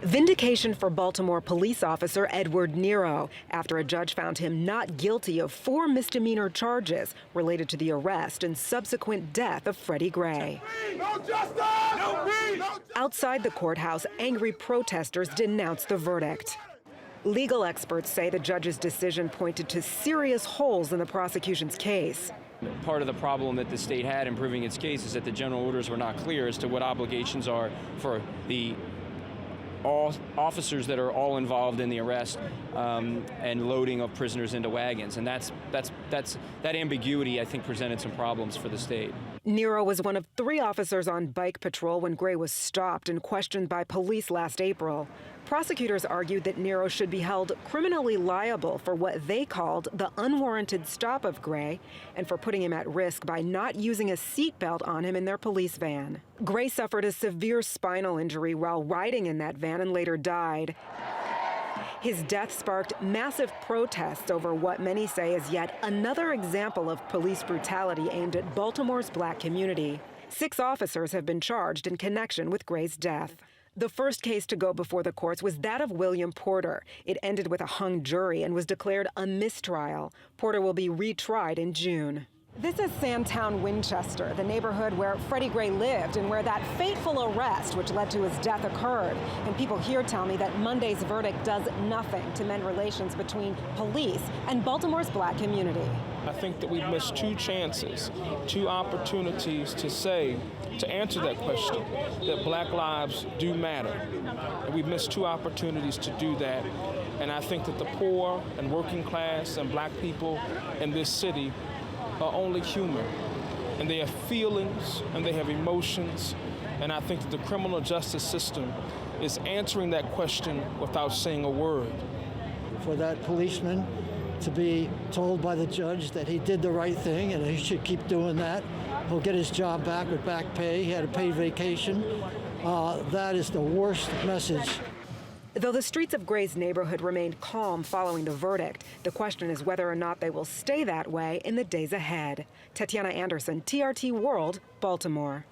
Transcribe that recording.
Vindication for Baltimore police officer Edward Nero after a judge found him not guilty of 4 misdemeanor charges related to the arrest and subsequent death of Freddie Gray. No justice! No peace! Outside the courthouse, angry protesters denounced the verdict. Legal experts say the judge's decision pointed to serious holes in the prosecution's case. Part of the problem that the state had in proving its case is that the general orders were not clear as to what obligations are for the all officers that are all involved in the arrest and loading of prisoners into wagons. And that ambiguity, I think, presented some problems for the state. Nero was one of 3 officers on bike patrol when Gray was stopped and questioned by police last April. Prosecutors argued that Nero should be held criminally liable for what they called the unwarranted stop of Gray and for putting him at risk by not using a seatbelt on him in their police van. Gray suffered a severe spinal injury while riding in that van and later died. His death sparked massive protests over what many say is yet another example of police brutality aimed at Baltimore's black community. 6 officers have been charged in connection with Gray's death. The first case to go before the courts was that of William Porter. It ended with a hung jury and was declared a mistrial. Porter will be retried in June. This is Sandtown, Winchester, the neighborhood where Freddie Gray lived and where that fateful arrest which led to his death occurred. And people here tell me that Monday's verdict does nothing to mend relations between police and Baltimore's black community. I think that we've missed 2 chances, 2 opportunities to answer that question, that black lives do matter. And we've missed 2 opportunities to do that. And I think that the poor and working class and black people in this city are only human, and they have feelings and they have emotions, and I think that the criminal justice system is answering that question without saying a word. For that policeman to be told by the judge that he did the right thing and he should keep doing that, he'll get his job back with back pay, he had a paid vacation, that is the worst message. Though the streets of Gray's neighborhood remained calm following the verdict, the question is whether or not they will stay that way in the days ahead. Tetiana Anderson, TRT World, Baltimore.